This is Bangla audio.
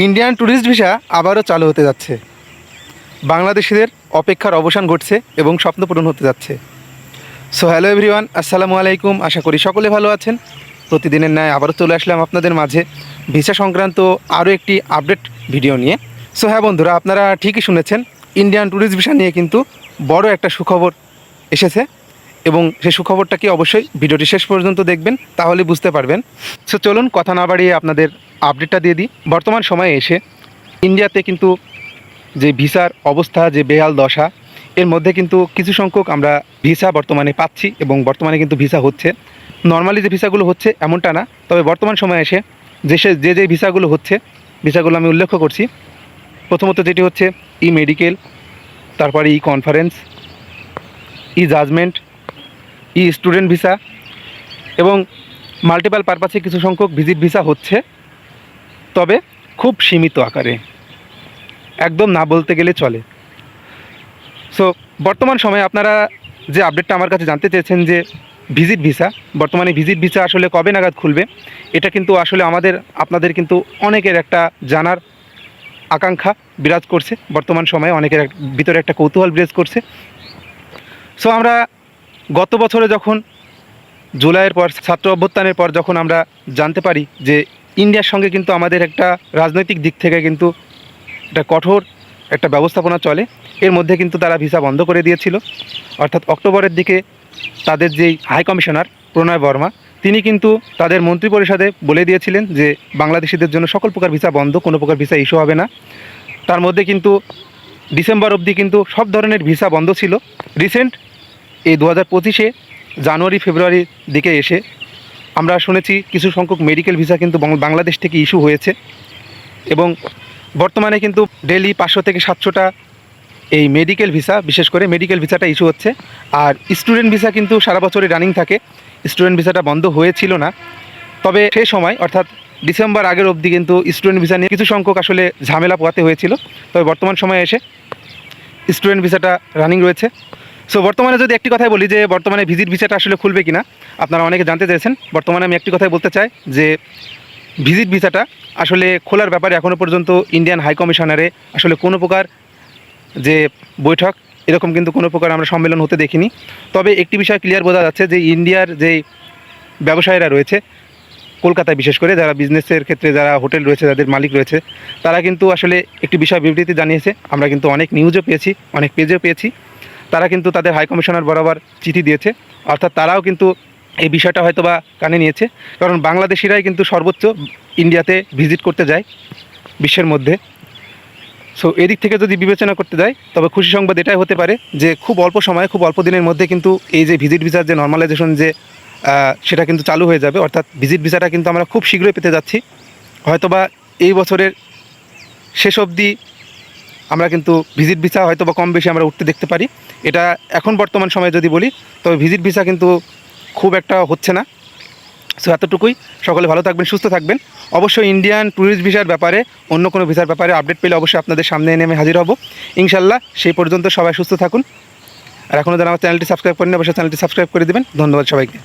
ইন্ডিয়ান ট্যুরিস্ট ভিসা আবারও চালু হতে যাচ্ছে। বাংলাদেশিদের অপেক্ষার অবসান ঘটছে এবং স্বপ্ন পূরণ হতে যাচ্ছে। সো হ্যালো এভরিওয়ান, আসসালামু আলাইকুম। আশা করি সকলে ভালো আছেন। প্রতিদিনের ন্যায় আবারও চলে আসলাম আপনাদের মাঝে ভিসা সংক্রান্ত আরও একটি আপডেট ভিডিও নিয়ে। সো হ্যাঁ বন্ধুরা, আপনারা ঠিকই শুনেছেন, ইন্ডিয়ান ট্যুরিস্ট ভিসা নিয়ে কিন্তু বড় একটা সুখবর এসেছে এবং সেই সুখবরটা কি অবশ্যই ভিডিওটি শেষ পর্যন্ত দেখবেন, তাহলে বুঝতে পারবেন। সো চলুন কথা না বাড়িয়ে আপনাদের আপডেটটা দিয়ে দিই। বর্তমান সময়ে এসে ইন্ডিয়াতে কিন্তু যে ভিসার অবস্থা, যে বেহাল দশা, এর মধ্যে কিন্তু কিছু সংখ্যক আমরা ভিসা বর্তমানে পাচ্ছি এবং বর্তমানে কিন্তু ভিসা হচ্ছে। নর্মালি যে ভিসাগুলো হচ্ছে এমনটা না, তবে বর্তমান সময়ে এসে যে ভিসাগুলো হচ্ছে, ভিসাগুলো আমি উল্লেখ করছি। প্রথমত যেটি হচ্ছে ই মেডিকেল, তারপরে ই কনফারেন্স, ই জাজমেন্ট, ই স্টুডেন্ট ভিসা এবং মাল্টিপাল পারপাসে কিছু সংখ্যক ভিজিট ভিসা হচ্ছে, তবে খুব সীমিত আকারে, একদম না বলতে গেলে চলে। সো বর্তমান সময়ে আপনারা যে আপডেটটা আমার কাছে জানতে চেয়েছেন যে ভিজিট ভিসা, বর্তমানে ভিজিট ভিসা আসলে কবে নাগাদ খুলবে, এটা কিন্তু আসলে আপনাদের কিন্তু অনেকের একটা জানার আকাঙ্ক্ষা বিরাজ করছে। বর্তমান সময়ে অনেকের ভিতরে একটা কৌতূহল বিরাজ করছে। সো আমরা গত বছরে যখন জুলাইয়ের পর, ছাত্র অভ্যুত্থানের পর যখন আমরা জানতে পারি যে ইন্ডিয়ার সঙ্গে কিন্তু আমাদের একটা রাজনৈতিক দিক থেকে কিন্তু একটা কঠোর একটা ব্যবস্থাপনা চলে, এর মধ্যে কিন্তু তারা ভিসা বন্ধ করে দিয়েছিল। অর্থাৎ অক্টোবরের দিকে তাদের যেই হাই কমিশনার প্রণয় বর্মা, তিনি কিন্তু তাদের মন্ত্রী পরিষদে বলে দিয়েছিলেন যে বাংলাদেশিদের জন্য সকল প্রকার ভিসা বন্ধ, কোনো প্রকার ভিসা ইস্যু হবে না। তার মধ্যে কিন্তু ডিসেম্বর অবধি কিন্তু সব ধরনের ভিসা বন্ধ ছিল। রিসেন্ট এই 2025-এ জানুয়ারি ফেব্রুয়ারির দিকে এসে আমরা শুনেছি কিছু সংখ্যক মেডিকেল ভিসা কিন্তু বাংলাদেশ থেকে ইস্যু হয়েছে এবং বর্তমানে কিন্তু ডেলি 500 থেকে 700টা এই মেডিকেল ভিসা, বিশেষ করে মেডিকেল ভিসাটা ইস্যু হচ্ছে। আর স্টুডেন্ট ভিসা কিন্তু সারা বছরই রানিং থাকে, স্টুডেন্ট ভিসাটা বন্ধ হয়েছিল না। তবে সেই সময় অর্থাৎ ডিসেম্বর আগের অবধি কিন্তু স্টুডেন্ট ভিসা নিয়ে কিছু সংখ্যক আসলে ঝামেলা পোহাতে হয়েছিল। তবে বর্তমান সময়ে এসে স্টুডেন্ট ভিসাটা রানিং রয়েছে। সো বর্তমানে যদি একটি কথাই বলি যে বর্তমানে ভিজিট ভিসাটা আসলে খুলবে কিনা, আপনারা অনেকে জানতে চাইছেন। বর্তমানে আমি একটি কথাই বলতে চাই যে ভিজিট ভিসাটা আসলে খোলার ব্যাপারে এখনও পর্যন্ত ইন্ডিয়ান হাই কমিশনারে আসলে কোনো প্রকার যে বৈঠক, এরকম কিন্তু কোনো প্রকার আমরা সম্মেলন হতে দেখিনি। তবে একটি বিষয় ক্লিয়ার বোঝা যাচ্ছে যে ইন্ডিয়ার যেই ব্যবসায়ীরা রয়েছে কলকাতায়, বিশেষ করে যারা বিজনেসের ক্ষেত্রে যারা হোটেল রয়েছে, যাদের মালিক রয়েছে, তারা কিন্তু আসলে একটি বিষয় বিবৃতি জানিয়েছে। আমরা কিন্তু অনেক নিউজও পেয়েছি, অনেক পেজও পেয়েছি। তারা কিন্তু তাদের হাই কমিশনার বরাবর চিঠি দিয়েছে। অর্থাৎ তারাও কিন্তু এই বিষয়টা হয়তো বা কানে নিয়েছে, কারণ বাংলাদেশিরাই কিন্তু সর্বোচ্চ ইন্ডিয়াতে ভিজিট করতে যায় বিশ্বের মধ্যে। সো এদিক থেকে যদি বিবেচনা করতে যায়, তবে খুশি সংবাদ এটাই হতে পারে যে খুব অল্প সময়ে, খুব অল্প দিনের মধ্যে কিন্তু এই যে ভিজিট ভিসার যে নর্মালাইজেশন যে সেটা কিন্তু চালু হয়ে যাবে। অর্থাৎ ভিজিট ভিসাটা কিন্তু আমরা খুব শীঘ্রই পেতে যাচ্ছি। হয়তোবা এই বছরের শেষ অবধি আমরা কিন্তু ভিজিট ভিসা হয়তোবা কম বেশি আমরা উঠতে দেখতে পারি। এটা এখন বর্তমান সময়ে যদি বলি, তবে ভিজিট ভিসা কিন্তু খুব একটা হচ্ছে না। সো এতটুকুই। সকলে ভালো থাকবেন, সুস্থ থাকবেন। অবশ্যই ইন্ডিয়ান ট্যুরিস্ট ভিসার ব্যাপারে, অন্য কোনো ভিসার ব্যাপারে আপডেট পেলে অবশ্যই আপনাদের সামনে এনে আমি হাজির হব ইনশাল্লাহ। সেই পর্যন্ত সবাই সুস্থ থাকুন। আর এখনও যারা আমার চ্যানেলটি সাবস্ক্রাইব করেন, অবশ্যই চ্যানেলটি সাবস্ক্রাইব করে দেবেন। ধন্যবাদ সবাইকে।